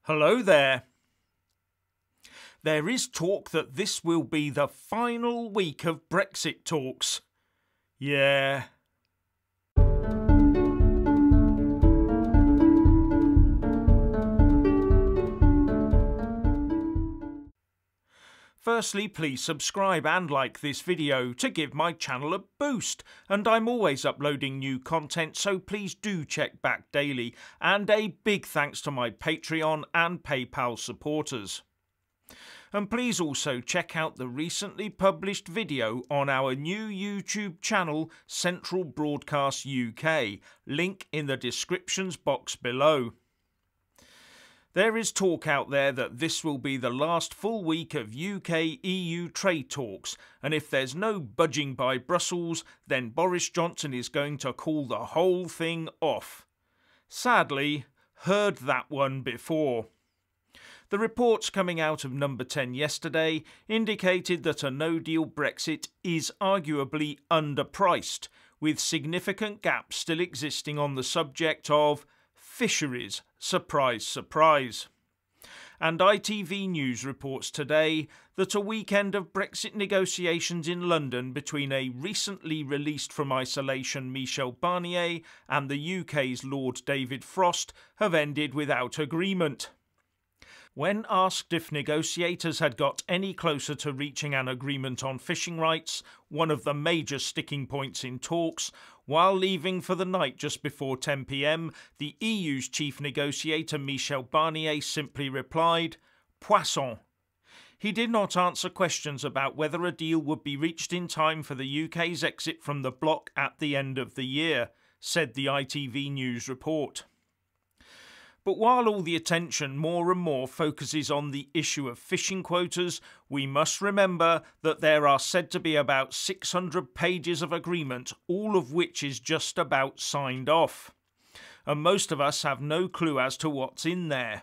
Hello there. There is talk that this will be the final week of Brexit talks. Yeah. Firstly, please subscribe and like this video to give my channel a boost, and I'm always uploading new content, so please do check back daily, and a big thanks to my Patreon and PayPal supporters. And please also check out the recently published video on our new YouTube channel Central Broadcast UK, link in the descriptions box below. There is talk out there that this will be the last full week of UK-EU trade talks, and if there's no budging by Brussels, then Boris Johnson is going to call the whole thing off. Sadly, heard that one before. The reports coming out of Number 10 yesterday indicated that a no-deal Brexit is arguably underpriced, with significant gaps still existing on the subject of fisheries, surprise, surprise. And ITV News reports today that a weekend of Brexit negotiations in London between a recently released from isolation Michel Barnier and the UK's Lord David Frost have ended without agreement. When asked if negotiators had got any closer to reaching an agreement on fishing rights, one of the major sticking points in talks, while leaving for the night just before 10 p.m, the EU's chief negotiator Michel Barnier simply replied, Poisson. He did not answer questions about whether a deal would be reached in time for the UK's exit from the bloc at the end of the year, said the ITV News report. But while all the attention more and more focuses on the issue of fishing quotas, we must remember that there are said to be about 600 pages of agreement, all of which is just about signed off. And most of us have no clue as to what's in there.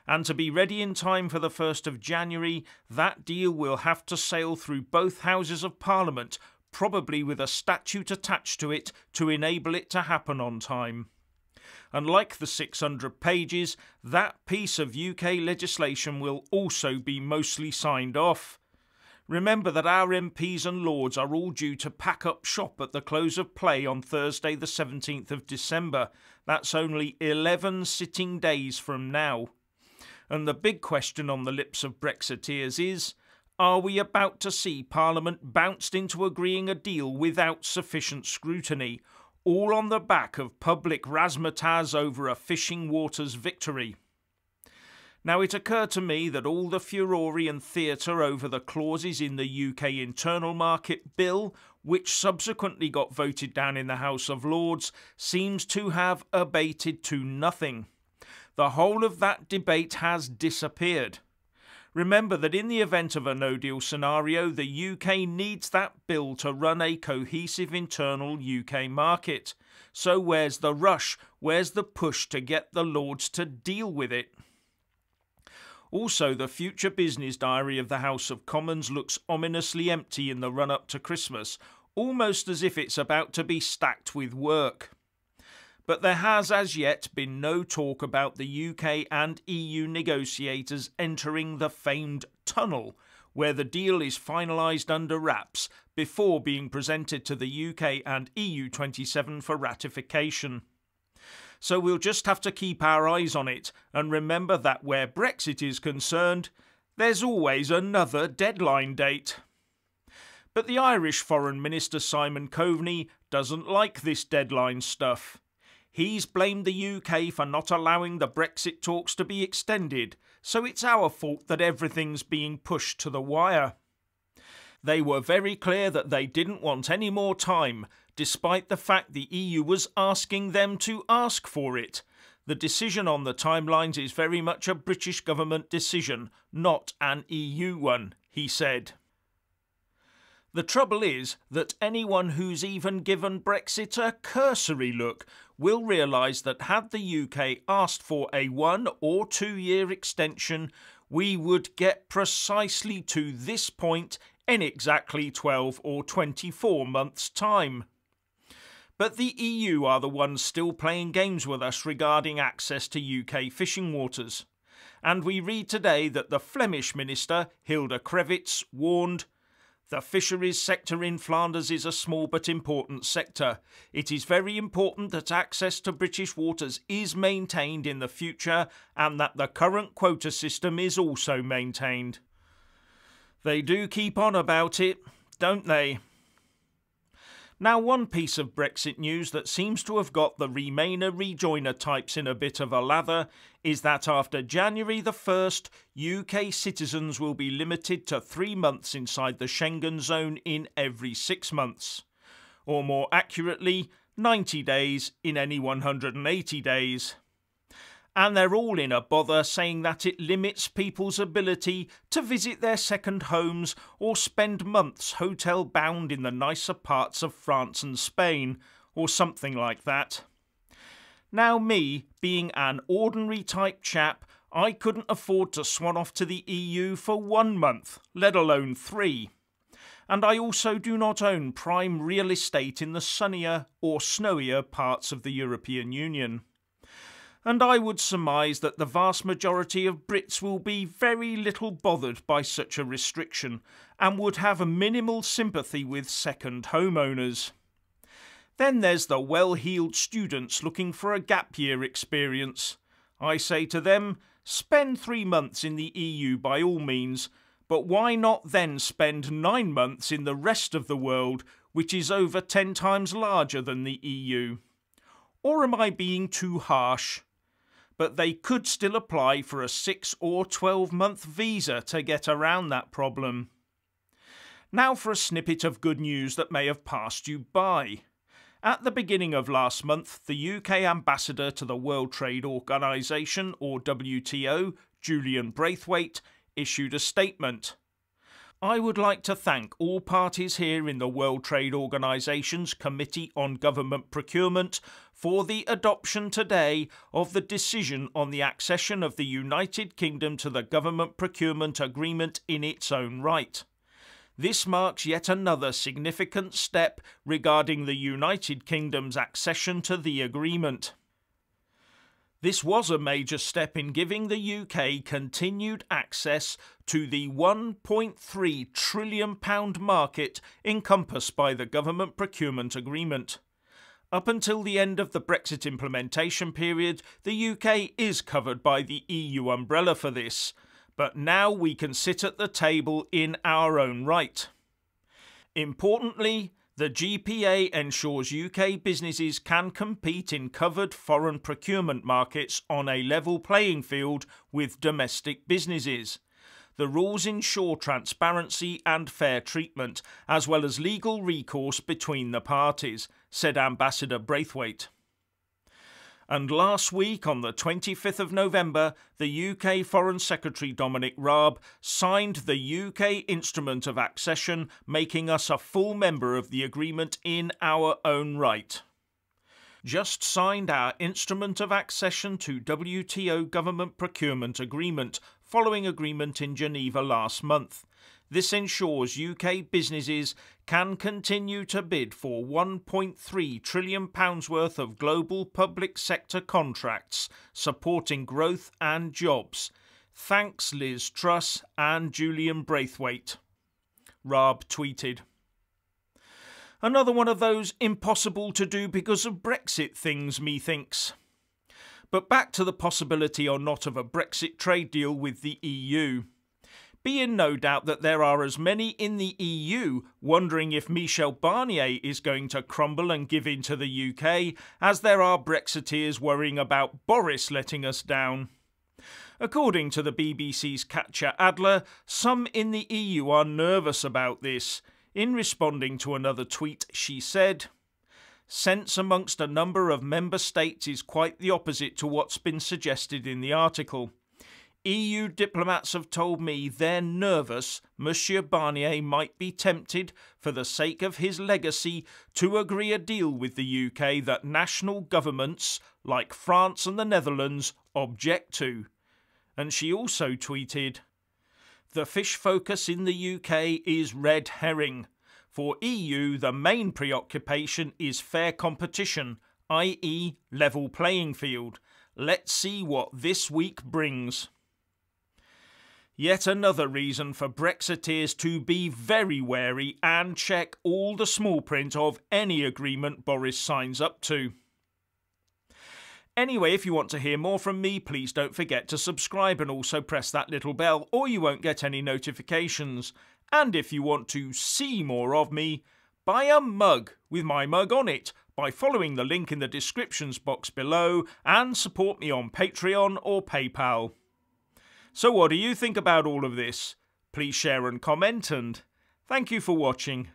And to be ready in time for the 1st of January, that deal will have to sail through both Houses of Parliament, probably with a statute attached to it to enable it to happen on time. And like the 600 pages, that piece of UK legislation will also be mostly signed off. Remember that our MPs and Lords are all due to pack up shop at the close of play on Thursday the 17th of December. That's only 11 sitting days from now. And the big question on the lips of Brexiteers is, are we about to see Parliament bounced into agreeing a deal without sufficient scrutiny, all on the back of public razzmatazz over a fishing waters victory? Now, it occurred to me that all the furore and theatre over the clauses in the UK Internal Market Bill, which subsequently got voted down in the House of Lords, seems to have abated to nothing. The whole of that debate has disappeared. Remember that in the event of a no-deal scenario, the UK needs that bill to run a cohesive internal UK market. So where's the rush? Where's the push to get the Lords to deal with it? Also, the future business diary of the House of Commons looks ominously empty in the run-up to Christmas, almost as if it's about to be stacked with work. But there has as yet been no talk about the UK and EU negotiators entering the famed tunnel, where the deal is finalised under wraps before being presented to the UK and EU 27 for ratification. So we'll just have to keep our eyes on it and remember that where Brexit is concerned, there's always another deadline date. But the Irish Foreign Minister Simon Coveney doesn't like this deadline stuff. He's blamed the UK for not allowing the Brexit talks to be extended, so it's our fault that everything's being pushed to the wire. They were very clear that they didn't want any more time, despite the fact the EU was asking them to ask for it. The decision on the timelines is very much a British government decision, not an EU one, he said. The trouble is that anyone who's even given Brexit a cursory look will realise that had the UK asked for a 1 or 2 year extension, we would get precisely to this point in exactly 12 or 24 months' time. But the EU are the ones still playing games with us regarding access to UK fishing waters. And we read today that the Flemish minister, Hilde Krevits, warned, "The fisheries sector in Flanders is a small but important sector. It is very important that access to British waters is maintained in the future and that the current quota system is also maintained." They do keep on about it, don't they? Now, one piece of Brexit news that seems to have got the Remainer-rejoiner types in a bit of a lather is that after January the 1st, UK citizens will be limited to 3 months inside the Schengen zone in every 6 months. Or more accurately, 90 days in any 180 days. And they're all in a bother saying that it limits people's ability to visit their second homes or spend months hotel-bound in the nicer parts of France and Spain, or something like that. Now me, being an ordinary type chap, I couldn't afford to swan off to the EU for 1 month, let alone 3. And I also do not own prime real estate in the sunnier or snowier parts of the European Union. And I would surmise that the vast majority of Brits will be very little bothered by such a restriction and would have a minimal sympathy with second homeowners. Then there's the well-heeled students looking for a gap year experience. I say to them, spend 3 months in the EU by all means, but why not then spend 9 months in the rest of the world, which is over 10 times larger than the EU? Or am I being too harsh? But they could still apply for a 6 or 12-month visa to get around that problem. Now for a snippet of good news that may have passed you by. At the beginning of last month, the UK ambassador to the World Trade Organization, or WTO, Julian Braithwaite, issued a statement. "I would like to thank all parties here in the World Trade Organization's Committee on Government Procurement for the adoption today of the decision on the accession of the United Kingdom to the Government Procurement Agreement in its own right. This marks yet another significant step regarding the United Kingdom's accession to the agreement." This was a major step in giving the UK continued access to the £1.3 trillion market encompassed by the Government Procurement Agreement. Up until the end of the Brexit implementation period, the UK is covered by the EU umbrella for this, but now we can sit at the table in our own right. Importantly, the GPA ensures UK businesses can compete in covered foreign procurement markets on a level playing field with domestic businesses. The rules ensure transparency and fair treatment, as well as legal recourse between the parties, said Ambassador Braithwaite. And last week, on the 25th of November, the UK Foreign Secretary Dominic Raab signed the UK Instrument of Accession, making us a full member of the agreement in our own right. Just signed our Instrument of Accession to WTO Government Procurement Agreement, following agreement in Geneva last month. This ensures UK businesses can continue to bid for £1.3 trillion worth of global public sector contracts, supporting growth and jobs. Thanks Liz Truss and Julian Braithwaite. Raab tweeted. Another one of those impossible to do because of Brexit things, methinks. But back to the possibility or not of a Brexit trade deal with the EU. Be in no doubt that there are as many in the EU wondering if Michel Barnier is going to crumble and give in to the UK, as there are Brexiteers worrying about Boris letting us down. According to the BBC's Katja Adler, some in the EU are nervous about this. In responding to another tweet, she said, "Sense amongst a number of member states is quite the opposite to what's been suggested in the article. EU diplomats have told me they're nervous Monsieur Barnier might be tempted, for the sake of his legacy, to agree a deal with the UK that national governments, like France and the Netherlands, object to." And she also tweeted, "The fish focus in the UK is red herring. For EU, the main preoccupation is fair competition, i.e. level playing field. Let's see what this week brings." Yet another reason for Brexiteers to be very wary and check all the small print of any agreement Boris signs up to. Anyway, if you want to hear more from me, please don't forget to subscribe and also press that little bell or you won't get any notifications. And if you want to see more of me, buy a mug with my mug on it by following the link in the descriptions box below and support me on Patreon or PayPal. So what do you think about all of this? Please share and comment, and thank you for watching.